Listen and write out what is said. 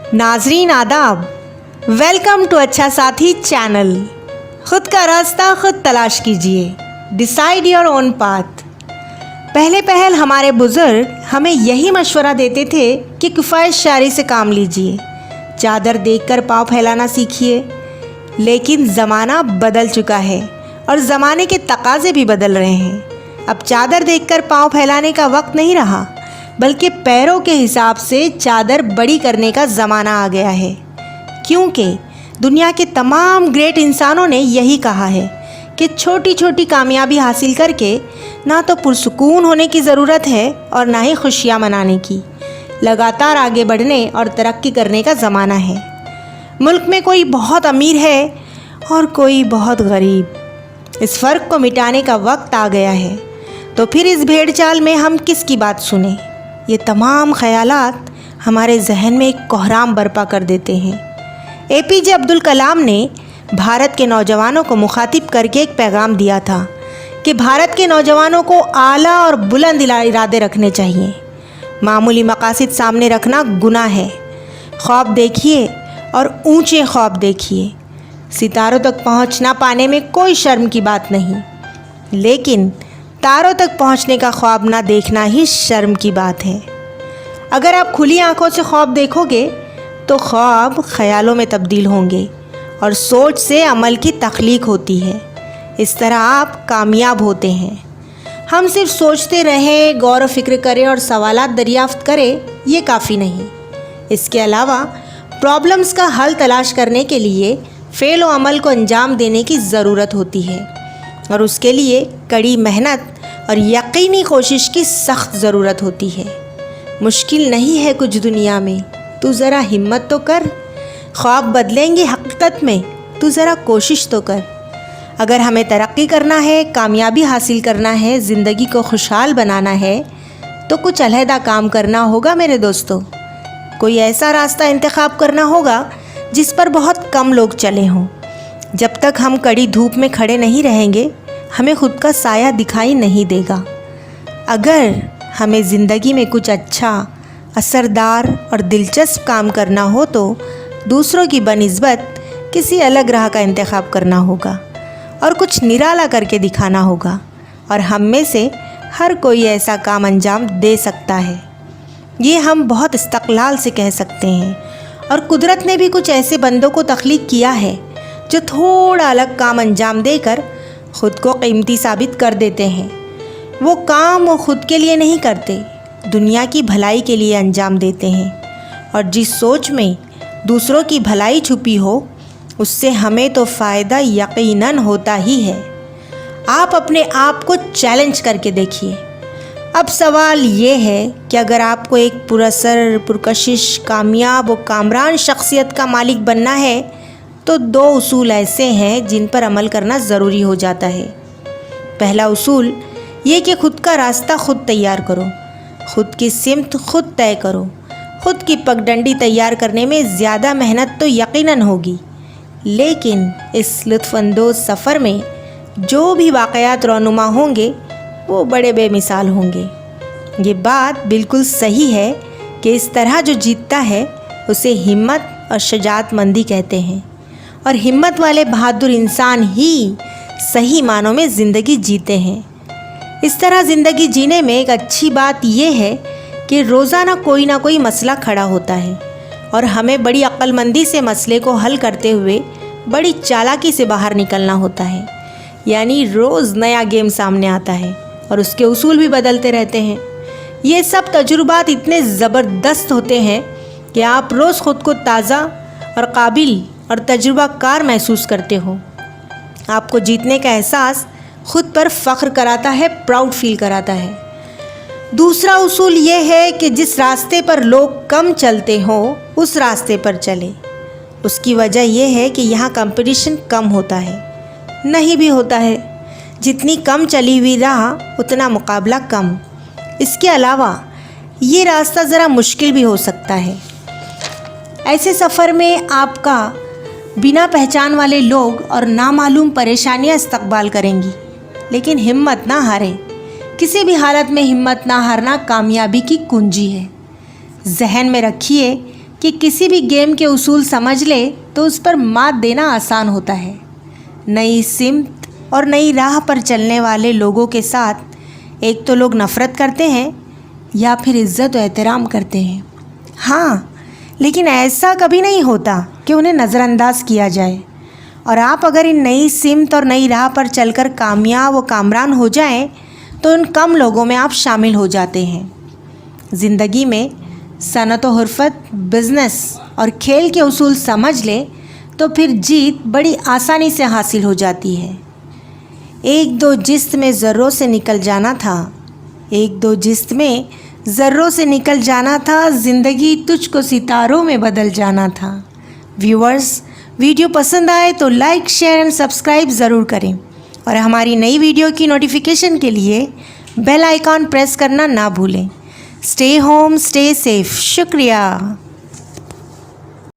नाजरीन आदाब, welcome to अच्छा साथी चैनल। खुद का रास्ता खुद तलाश कीजिए, डिसाइड योर ओन पाथ। पहले पहल हमारे बुज़ुर्ग हमें यही मशवरा देते थे कि किफ़ायत शारी से काम लीजिए, चादर देखकर पाँव फैलाना सीखिए। लेकिन ज़माना बदल चुका है और ज़माने के तकाज़े भी बदल रहे हैं। अब चादर देखकर पाँव फैलाने का वक्त नहीं रहा, बल्कि पैरों के हिसाब से चादर बड़ी करने का ज़माना आ गया है। क्योंकि दुनिया के तमाम ग्रेट इंसानों ने यही कहा है कि छोटी छोटी कामयाबी हासिल करके ना तो पुरसुकून होने की ज़रूरत है और ना ही खुशियाँ मनाने की। लगातार आगे बढ़ने और तरक्की करने का ज़माना है। मुल्क में कोई बहुत अमीर है और कोई बहुत गरीब। इस फ़र्क को मिटाने का वक्त आ गया है। तो फिर इस भेड़ चाल में हम किसकी बात सुने? ये तमाम ख़यालात हमारे जहन में एक कोहराम बर्पा कर देते हैं। एपीजे अब्दुल कलाम ने भारत के नौजवानों को मुखातिब करके एक पैगाम दिया था कि भारत के नौजवानों को आला और बुलंद इरादे रखने चाहिए। मामूली मकासद सामने रखना गुनाह है। ख्वाब देखिए और ऊंचे ख्वाब देखिए। सितारों तक पहुंच ना पाने में कोई शर्म की बात नहीं, लेकिन तारों तक पहुंचने का ख्वाब ना देखना ही शर्म की बात है। अगर आप खुली आंखों से ख्वाब देखोगे तो ख्वाब ख्यालों में तब्दील होंगे और सोच से अमल की तख्लीक होती है। इस तरह आप कामयाब होते हैं। हम सिर्फ सोचते रहें, गौर व फिक्र करें और सवालात दरियाफ्त करें, ये काफ़ी नहीं। इसके अलावा प्रॉब्लम्स का हल तलाश करने के लिए फ़ेल व अमल को अंजाम देने की ज़रूरत होती है और उसके लिए कड़ी मेहनत और यकीनी कोशिश की सख्त ज़रूरत होती है। मुश्किल नहीं है कुछ दुनिया में, तू ज़रा हिम्मत तो कर। ख्वाब बदलेंगे हकीकत में, तू ज़रा कोशिश तो कर। अगर हमें तरक्की करना है, कामयाबी हासिल करना है, ज़िंदगी को खुशहाल बनाना है, तो कुछ अलहदा काम करना होगा मेरे दोस्तों। कोई ऐसा रास्ता इंतखाब करना होगा जिस पर बहुत कम लोग चले हों। जब तक हम कड़ी धूप में खड़े नहीं रहेंगे, हमें खुद का साया दिखाई नहीं देगा। अगर हमें ज़िंदगी में कुछ अच्छा, असरदार और दिलचस्प काम करना हो तो दूसरों की बनिस्बत किसी अलग राह का इंतखाब करना होगा और कुछ निराला करके दिखाना होगा। और हम में से हर कोई ऐसा काम अंजाम दे सकता है। ये हम बहुत इस्तक़लाल से कह सकते हैं। और कुदरत ने भी कुछ ऐसे बंदों को तख्लीक किया है जो थोड़ा अलग काम अंजाम देकर ख़ुद को कीमती साबित कर देते हैं। वो काम वो ख़ुद के लिए नहीं करते, दुनिया की भलाई के लिए अंजाम देते हैं। और जिस सोच में दूसरों की भलाई छुपी हो, उससे हमें तो फ़ायदा यकीनन होता ही है। आप अपने आप को चैलेंज करके देखिए। अब सवाल ये है कि अगर आपको एक पुरअसर, पुरकशिश, कामयाब और कामरान शख्सियत का मालिक बनना है तो दो उसूल ऐसे हैं जिन पर अमल करना ज़रूरी हो जाता है। पहला उसूल ये कि ख़ुद का रास्ता ख़ुद तैयार करो, ख़ुद की सिमत ख़ुद तय करो। ख़ुद की पगडंडी तैयार करने में ज़्यादा मेहनत तो यकीनन होगी, लेकिन इस लुत्फ़अंदोज़ सफ़र में जो भी वाक़यात रौनुमा होंगे वो बड़े बेमिसाल होंगे। ये बात बिल्कुल सही है कि इस तरह जो जीतता है उसे हिम्मत और शजाअतमंदी कहते हैं। और हिम्मत वाले बहादुर इंसान ही सही मानों में ज़िंदगी जीते हैं। इस तरह ज़िंदगी जीने में एक अच्छी बात यह है कि रोज़ाना कोई ना कोई मसला खड़ा होता है और हमें बड़ी अक्लमंदी से मसले को हल करते हुए बड़ी चालाकी से बाहर निकलना होता है। यानी रोज़ नया गेम सामने आता है और उसके उसूल भी बदलते रहते हैं। ये सब तजुर्बात इतने ज़बरदस्त होते हैं कि आप रोज़ ख़ुद को ताज़ा और काबिल और तजुर्बाकार महसूस करते हो। आपको जीतने का एहसास खुद पर फ़ख्र कराता है, प्राउड फील कराता है। दूसरा उसूल ये है कि जिस रास्ते पर लोग कम चलते हों उस रास्ते पर चलें। उसकी वजह यह है कि यहाँ कंपटीशन कम होता है, नहीं भी होता है। जितनी कम चली हुई राह उतना मुकाबला कम। इसके अलावा ये रास्ता ज़रा मुश्किल भी हो सकता है। ऐसे सफ़र में आपका बिना पहचान वाले लोग और नामालूम परेशानियां इस्तकबाल करेंगी, लेकिन हिम्मत ना हारें। किसी भी हालत में हिम्मत ना हारना कामयाबी की कुंजी है। जहन में रखिए کہ किसी भी गेम के उसूल समझ ले तो उस पर मात देना आसान होता है। नई सिमत और नई राह पर चलने वाले लोगों के साथ एक तो लोग नफ़रत करते हैं या फिर इज़्ज़त और एहतराम करते हैं। हाँ, लेकिन ऐसा कभी नहीं होता कि उन्हें नज़रअंदाज किया जाए। और आप अगर इन नई सिमत और नई राह पर चलकर कामयाब व कामरान हो जाएं, तो उन कम लोगों में आप शामिल हो जाते हैं। ज़िंदगी में सनत व हुर्फत, बिज़नेस और खेल के उसूल समझ ले तो फिर जीत बड़ी आसानी से हासिल हो जाती है। एक दो जिस्त में ज़र्रों से निकल जाना था, एक दो जिस्त में ज़र्रों से निकल जाना था, ज़िंदगी तुझको सितारों में बदल जाना था। व्यूअर्स, वीडियो पसंद आए तो लाइक, शेयर एंड सब्सक्राइब ज़रूर करें और हमारी नई वीडियो की नोटिफिकेशन के लिए बेल आइकॉन प्रेस करना ना भूलें। Stay home, stay safe. शुक्रिया।